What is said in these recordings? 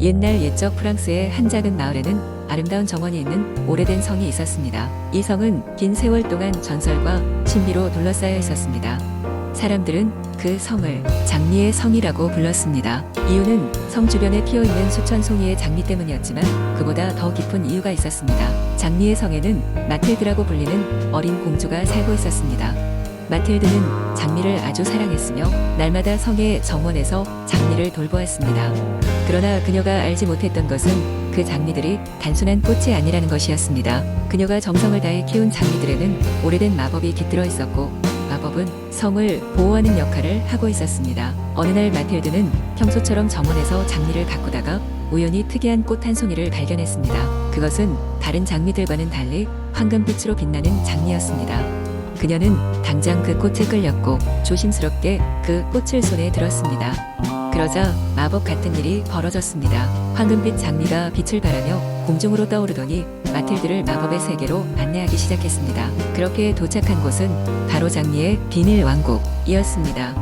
옛날 옛적 프랑스의 한 작은 마을에는 아름다운 정원이 있는 오래된 성이 있었습니다. 이 성은 긴 세월 동안 전설과 신비로 둘러싸여 있었습니다. 사람들은 그 성을 장미의 성이라고 불렀습니다. 이유는 성 주변에 피어있는 수천 송이의 장미 때문이었지만 그보다 더 깊은 이유가 있었습니다. 장미의 성에는 마틸드라고 불리는 어린 공주가 살고 있었습니다. 마틸드는 장미를 아주 사랑했으며 날마다 성의 정원에서 장미를 돌보았습니다. 그러나 그녀가 알지 못했던 것은 그 장미들이 단순한 꽃이 아니라는 것이었습니다. 그녀가 정성을 다해 키운 장미들에는 오래된 마법이 깃들어 있었고 마법은 성을 보호하는 역할을 하고 있었습니다. 어느 날 마틸드는 평소처럼 정원에서 장미를 가꾸다가 우연히 특이한 꽃 한 송이를 발견했습니다. 그것은 다른 장미들과는 달리 황금빛으로 빛나는 장미였습니다. 그녀는 당장 그 꽃에 끌렸고 조심스럽게 그 꽃을 손에 들었습니다. 그러자 마법 같은 일이 벌어졌습니다. 황금빛 장미가 빛을 발하며 공중으로 떠오르더니 마틸드를 마법의 세계로 안내하기 시작했습니다. 그렇게 도착한 곳은 바로 장미의 비밀 왕국이었습니다.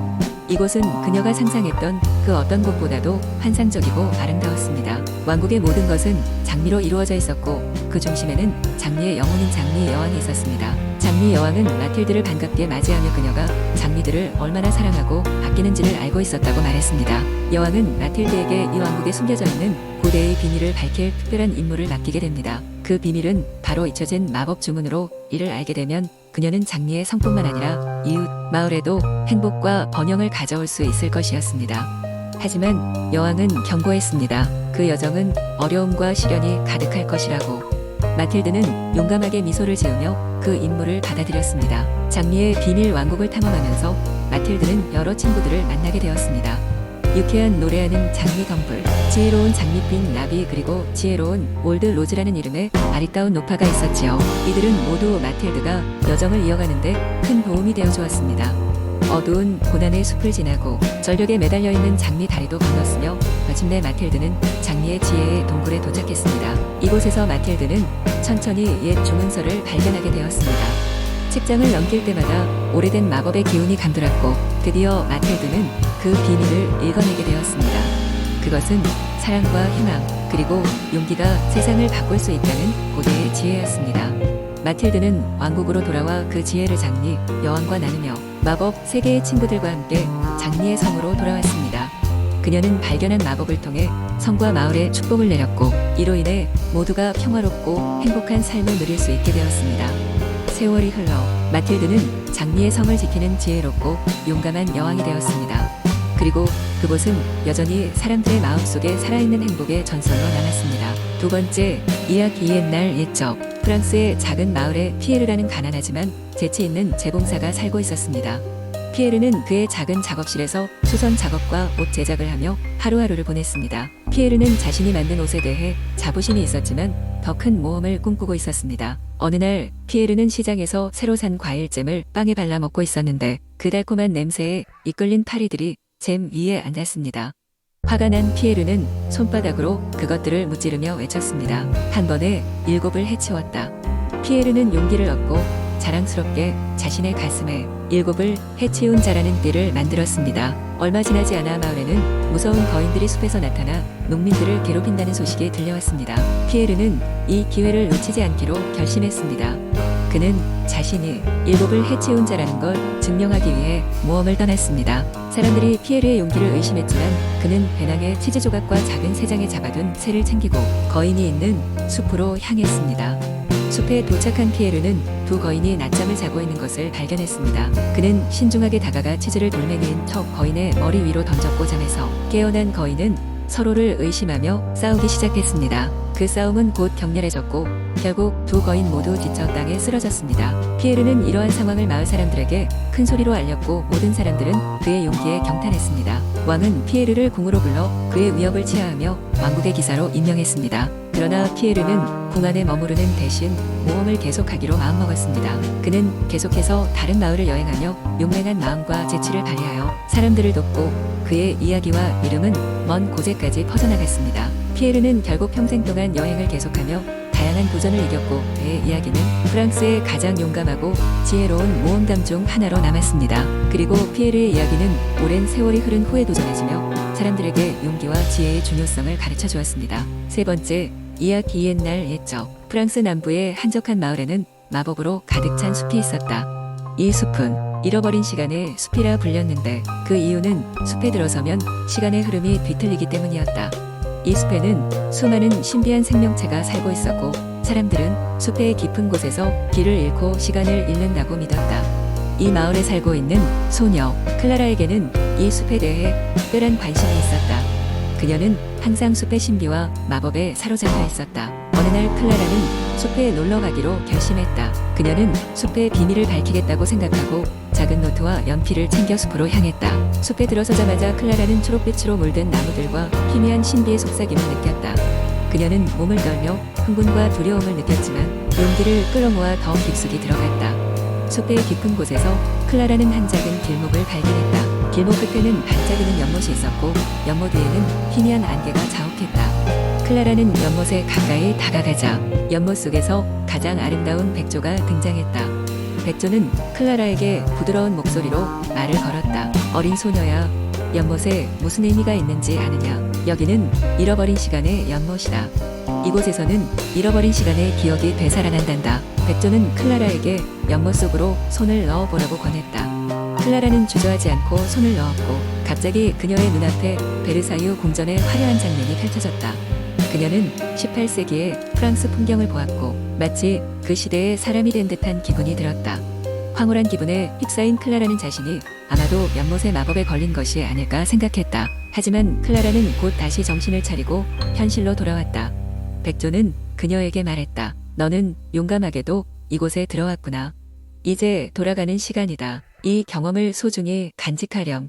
이곳은 그녀가 상상했던 그 어떤 곳보다도 환상적이고 아름다웠습니다. 왕국의 모든 것은 장미로 이루어져 있었고 그 중심에는 장미의 영혼인 장미 여왕이 있었습니다. 장미 여왕은 마틸드를 반갑게 맞이하며 그녀가 장미들을 얼마나 사랑하고 아끼는지를 알고 있었다고 말했습니다. 여왕은 마틸드에게 이 왕국에 숨겨져 있는 고대의 비밀을 밝힐 특별한 임무를 맡기게 됩니다. 그 비밀은 바로 잊혀진 마법 주문으로 이를 알게 되면 그녀는 장미의 성뿐만 아니라 이웃 마을에도 행복과 번영을 가져올 수 있을 것이었습니다. 하지만 여왕은 경고했습니다. 그 여정은 어려움과 시련이 가득할 것이라고. 마틸드는 용감하게 미소를 지으며 그 임무를 받아들였습니다. 장미의 비밀 왕국을 탐험하면서 마틸드는 여러 친구들을 만나게 되었습니다. 유쾌한 노래하는 장미 덤불, 지혜로운 장미빛 나비 그리고 지혜로운 올드 로즈라는 이름의 아리따운 노파가 있었지요. 이들은 모두 마틸드가 여정을 이어가는데 큰 도움이 되어 주었습니다. 어두운 고난의 숲을 지나고 절벽에 매달려 있는 장미 다리도 건넜으며 마침내 마틸드는 장미의 지혜의 동굴에 도착했습니다. 이곳에서 마틸드는 천천히 옛 주문서를 발견하게 되었습니다. 책장을 넘길 때마다 오래된 마법의 기운이 감돌았고 드디어 마틸드는 그 비밀을 읽어내게 되었습니다. 그것은 사랑과 희망 그리고 용기가 세상을 바꿀 수 있다는 고대의 지혜였습니다. 마틸드는 왕국으로 돌아와 그 지혜를 장미 여왕과 나누며 마법 세계의 친구들과 함께 장미의 성으로 돌아왔습니다. 그녀는 발견한 마법을 통해 성과 마을에 축복을 내렸고 이로 인해 모두가 평화롭고 행복한 삶을 누릴 수 있게 되었습니다. 세월이 흘러 마틸드는 장미의 성을 지키는 지혜롭고 용감한 여왕이 되었습니다. 그리고 그곳은 여전히 사람들의 마음속에 살아있는 행복의 전설로 남았습니다. 두 번째, 이야기 옛날 옛적 프랑스의 작은 마을에 피에르라는 가난하지만 재치 있는 재봉사가 살고 있었습니다. 피에르는 그의 작은 작업실에서 수선 작업과 옷 제작을 하며 하루하루를 보냈습니다. 피에르는 자신이 만든 옷에 대해 자부심이 있었지만 더 큰 모험을 꿈꾸고 있었습니다. 어느 날 피에르는 시장에서 새로 산 과일잼을 빵에 발라 먹고 있었는데 그 달콤한 냄새에 이끌린 파리들이 잼 위에 앉았습니다. 화가 난 피에르는 손바닥으로 그것들을 무찌르며 외쳤습니다. 한 번에 7을 해치웠다. 피에르는 용기를 얻고 자랑스럽게 자신의 가슴에 7을 해치운 자라는 띠를 만들었습니다. 얼마 지나지 않아 마을에는 무서운 거인들이 숲에서 나타나 농민들을 괴롭힌다는 소식이 들려왔습니다. 피에르는 이 기회를 놓치지 않기로 결심했습니다. 그는 자신이 7을 해치운 자라는 걸 증명하기 위해 모험을 떠났습니다. 사람들이 피에르의 용기를 의심했지만 그는 배낭에 치즈 조각과 작은 새 장에 잡아둔 새를 챙기고 거인이 있는 숲으로 향했습니다. 숲에 도착한 피에르는 두 거인이 낮잠을 자고 있는 것을 발견했습니다. 그는 신중하게 다가가 치즈를 돌멩이인 척 거인의 머리 위로 던졌고 잠에서 깨어난 거인은 서로를 의심하며 싸우기 시작했습니다. 그 싸움은 곧 격렬해졌고 결국 두 거인 모두 지쳐 땅에 쓰러졌습니다. 피에르는 이러한 상황을 마을 사람들에게 큰 소리로 알렸고 모든 사람들은 그의 용기에 경탄했습니다. 왕은 피에르를 궁으로 불러 그의 위협을 치하하며 왕국의 기사로 임명했습니다. 그러나 피에르는 궁 안에 머무르는 대신 모험을 계속하기로 마음먹었습니다. 그는 계속해서 다른 마을을 여행하며 용맹한 마음과 재치를 발휘하여 사람들을 돕고 그의 이야기와 이름은 먼 고제까지 퍼져나갔습니다. 피에르는 결국 평생 동안 여행을 계속하며 다양한 도전을 이겼고 그의 이야기는 프랑스의 가장 용감하고 지혜로운 모험담 중 하나로 남았습니다. 그리고 피에르의 이야기는 오랜 세월이 흐른 후에 도전해지며 사람들에게 용기와 지혜의 중요성을 가르쳐 주었습니다. 세 번째, 이야기 옛날 옛적. 프랑스 남부의 한적한 마을에는 마법으로 가득 찬 숲이 있었다. 이 숲은 잃어버린 시간의 숲이라 불렸는데 그 이유는 숲에 들어서면 시간의 흐름이 뒤틀리기 때문이었다. 이 숲에는 수많은 신비한 생명체가 살고 있었고 사람들은 숲의 깊은 곳에서 길을 잃고 시간을 잃는다고 믿었다. 이 마을에 살고 있는 소녀 클라라에게는 이 숲에 대해 특별한 관심이 있었다. 그녀는 항상 숲의 신비와 마법에 사로잡혀 있었다. 어느 날 클라라는 숲에 놀러 가기로 결심했다. 그녀는 숲의 비밀을 밝히겠다고 생각하고 작은 노트와 연필을 챙겨 숲으로 향했다. 숲에 들어서자마자 클라라는 초록빛으로 물든 나무들과 희미한 신비의 속삭임을 느꼈다. 그녀는 몸을 떨며 흥분과 두려움을 느꼈지만 용기를 끌어모아 더 깊숙이 들어갔다. 숲의 깊은 곳에서 클라라는 한 작은 길목을 발견했다. 길목 끝에는 반짝이는 연못이 있었고 연못 위에는 희미한 안개가 자욱했다. 클라라는 연못에 가까이 다가가자 연못 속에서 가장 아름다운 백조가 등장했다. 백조는 클라라에게 부드러운 목소리로 말을 걸었다. 어린 소녀야, 연못에 무슨 의미가 있는지 아느냐? 여기는 잃어버린 시간의 연못이다. 이곳에서는 잃어버린 시간의 기억이 되살아난단다. 백조는 클라라에게 연못 속으로 손을 넣어보라고 권했다. 클라라는 주저하지 않고 손을 넣었고 갑자기 그녀의 눈앞에 베르사유 궁전의 화려한 장면이 펼쳐졌다. 그녀는 18세기의 프랑스 풍경을 보았고 마치 그 시대의 사람이 된 듯한 기분이 들었다. 황홀한 기분에 휩싸인 클라라는 자신이 아마도 연못의 마법에 걸린 것이 아닐까 생각했다. 하지만 클라라는 곧 다시 정신을 차리고 현실로 돌아왔다. 백조는 그녀에게 말했다. 너는 용감하게도 이곳에 들어왔구나. 이제 돌아가는 시간이다. 이 경험을 소중히 간직하렴.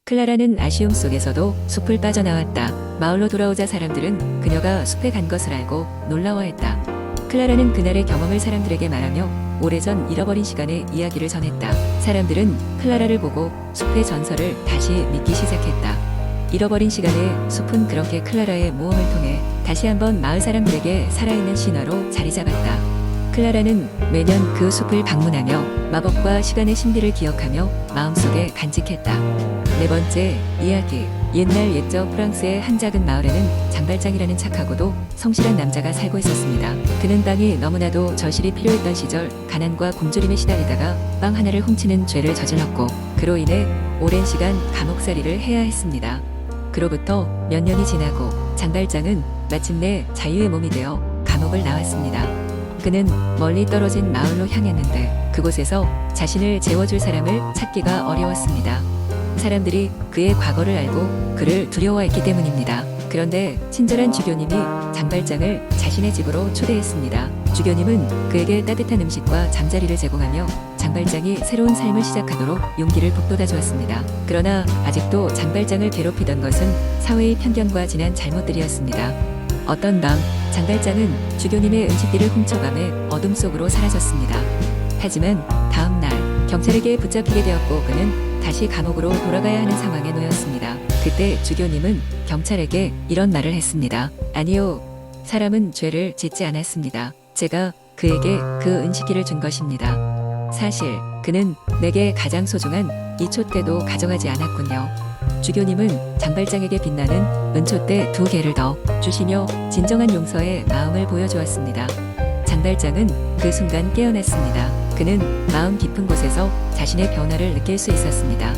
클라라는 아쉬움 속에서도 숲을 빠져나왔다. 마을로 돌아오자 사람들은 그녀가 숲에 간 것을 알고 놀라워했다. 클라라는 그날의 경험을 사람들에게 말하며 오래전 잃어버린 시간의 이야기를 전했다. 사람들은 클라라를 보고 숲의 전설을 다시 믿기 시작했다. 잃어버린 시간의 숲은 그렇게 클라라의 모험을 통해 다시 한번 마을 사람들에게 살아있는 신화로 자리 잡았다. 클라라는 매년 그 숲을 방문하며 마법과 시간의 신비를 기억하며 마음속에 간직했다. 네 번째, 이야기. 옛날 옛적 프랑스의 한 작은 마을에는 장발장이라는 착하고도 성실한 남자가 살고 있었습니다. 그는 빵이 너무나도 절실히 필요했던 시절 가난과 굶주림에 시달리다가 빵 하나를 훔치는 죄를 저질렀고 그로 인해 오랜 시간 감옥살이를 해야 했습니다. 그로부터 몇 년이 지나고 장발장은 마침내 자유의 몸이 되어 감옥을 나왔습니다. 그는 멀리 떨어진 마을로 향했는데 그곳에서 자신을 재워줄 사람을 찾기가 어려웠습니다. 사람들이 그의 과거를 알고 그를 두려워했기 때문입니다. 그런데 친절한 주교님이 장발장을 자신의 집으로 초대했습니다. 주교님은 그에게 따뜻한 음식과 잠자리를 제공하며 장발장이 새로운 삶을 시작하도록 용기를 북돋아 주었습니다. 그러나 아직도 장발장을 괴롭히던 것은 사회의 편견과 지난 잘못들이었습니다. 어떤 밤 장발장은 주교님의 음식들을 훔쳐가매 어둠 속으로 사라졌습니다. 하지만 다음 날 경찰에게 붙잡히게 되었고 그는 다시 감옥으로 돌아가야 하는 상황에 놓였습니다. 그때 주교님은 경찰에게 이런 말을 했습니다. 아니요, 사람은 죄를 짓지 않았습니다. 제가 그에게 그 은식기를 준 것입니다. 사실 그는 내게 가장 소중한 이 촛대도 가져가지 않았군요. 주교님은 장발장에게 빛나는 은촛대 2개를 더 주시며 진정한 용서의 마음을 보여주었습니다. 장발장은 그 순간 깨어났습니다. 그는 마음 깊은 곳에서 자신의 변화를 느낄 수 있었습니다.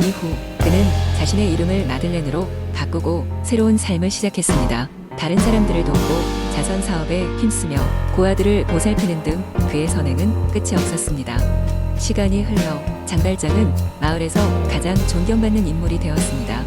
이후 그는 자신의 이름을 마들렌으로 바꾸고 새로운 삶을 시작했습니다. 다른 사람들을 돕고 자선 사업에 힘쓰며 고아들을 보살피는 등 그의 선행은 끝이 없었습니다. 시간이 흘러 장발장은 마을에서 가장 존경받는 인물이 되었습니다.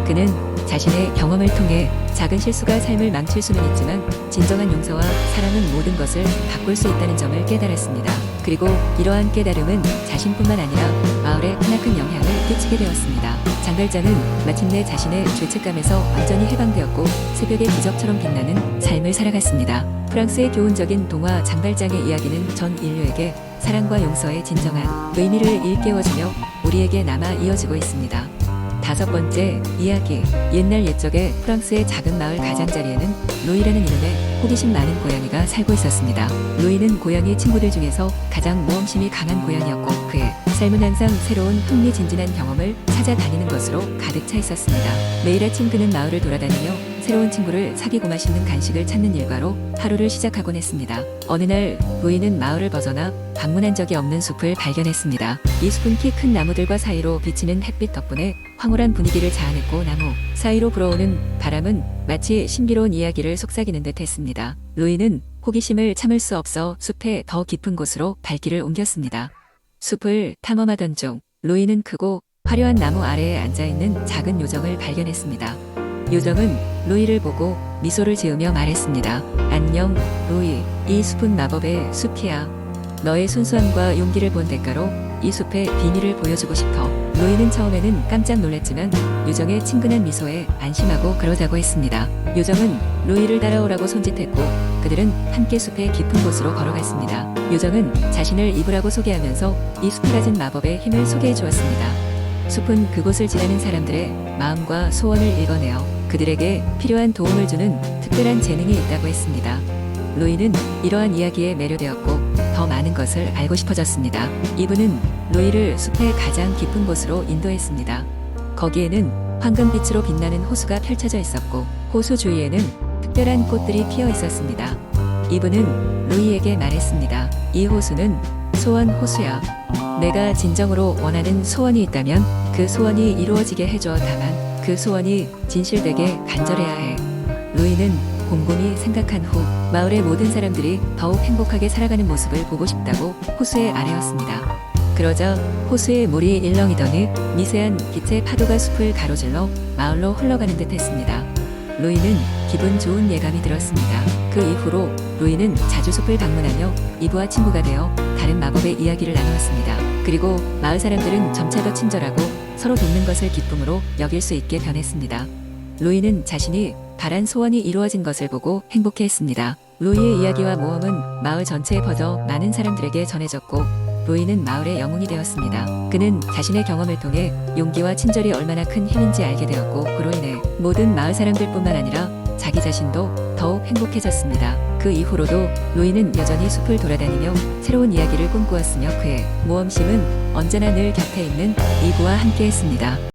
그는 자신의 경험을 통해 작은 실수가 삶을 망칠 수는 있지만 진정한 용서와 사랑은 모든 것을 바꿀 수 있다는 점을 깨달았습니다. 그리고 이러한 깨달음은 자신뿐만 아니라 마을에 크나큰 영향을 끼치게 되었습니다. 장발장은 마침내 자신의 죄책감에서 완전히 해방되었고 새벽의 기적처럼 빛나는 삶을 살아갔습니다. 프랑스의 교훈적인 동화 장발장의 이야기는 전 인류에게 사랑과 용서의 진정한 의미를 일깨워주며 우리에게 남아 이어지고 있습니다. 다섯 번째, 이야기. 옛날 옛적에 프랑스의 작은 마을 가장자리에는 루이라는 이름의 호기심 많은 고양이가 살고 있었습니다. 루이는 고양이 친구들 중에서 가장 모험심이 강한 고양이였고 그의 삶은 항상 새로운 흥미진진한 경험을 찾아다니는 것으로 가득 차 있었습니다. 매일 아침 그는 마을을 돌아다니며 새로운 친구를 사귀고 맛있는 간식을 찾는 일과로 하루를 시작하곤 했습니다. 어느 날 루이는 마을을 벗어나 방문한 적이 없는 숲을 발견했습니다. 이 숲은 키 큰 나무들과 사이로 비치는 햇빛 덕분에 황홀한 분위기를 자아냈고 나무 사이로 불어오는 바람은 마치 신비로운 이야기를 속삭이는 듯 했습니다. 루이는 호기심을 참을 수 없어 숲의 더 깊은 곳으로 발길을 옮겼습니다. 숲을 탐험하던 중 루이는 크고 화려한 나무 아래에 앉아있는 작은 요정을 발견했습니다. 요정은 루이를 보고 미소를 지으며 말했습니다. 안녕, 루이. 이 숲은 마법의 숲이야. 너의 순수함과 용기를 본 대가로 이 숲의 비밀을 보여주고 싶어. 루이는 처음에는 깜짝 놀랐지만 요정의 친근한 미소에 안심하고 그러자고 했습니다. 요정은 루이를 따라오라고 손짓했고 그들은 함께 숲의 깊은 곳으로 걸어갔습니다. 요정은 자신을 이브라고 소개하면서 이 숲이 가진 마법의 힘을 소개해 주었습니다. 숲은 그곳을 지나는 사람들의 마음과 소원을 읽어내어 그들에게 필요한 도움을 주는 특별한 재능이 있다고 했습니다. 루이는 이러한 이야기에 매료되었고 더 많은 것을 알고 싶어졌습니다. 이분은 루이를 숲의 가장 깊은 곳으로 인도했습니다. 거기에는 황금빛으로 빛나는 호수가 펼쳐져 있었고 호수 주위에는 특별한 꽃들이 피어 있었습니다. 이분은 루이에게 말했습니다. 이 호수는 소원 호수야. 내가 진정으로 원하는 소원이 있다면 그 소원이 이루어지게 해줘. 다만 그 소원이 진실되게 간절해야 해. 루이는 곰곰이 생각한 후 마을의 모든 사람들이 더욱 행복하게 살아가는 모습을 보고 싶다고 호수에 아뢰었습니다. 그러자 호수의 물이 일렁이더니 미세한 빛의 파도가 숲을 가로질러 마을로 흘러가는 듯 했습니다. 루이는 기분 좋은 예감이 들었습니다. 그 이후로 루이는 자주 숲을 방문하며 이브와 친구가 되어 다른 마법의 이야기를 나누었습니다. 그리고 마을 사람들은 점차 더 친절하고 서로 돕는 것을 기쁨으로 여길 수 있게 변했습니다. 루이는 자신이 바란 소원이 이루어진 것을 보고 행복해했습니다. 루이의 이야기와 모험은 마을 전체에 퍼져 많은 사람들에게 전해졌고 루이는 마을의 영웅이 되었습니다. 그는 자신의 경험을 통해 용기와 친절이 얼마나 큰 힘인지 알게 되었고 그로 인해 모든 마을 사람들뿐만 아니라 자기 자신도 더욱 행복해졌습니다. 그 이후로도 루이는 여전히 숲을 돌아다니며 새로운 이야기를 꿈꾸었으며 그의 모험심은 언제나 늘 곁에 있는 이브와 함께했습니다.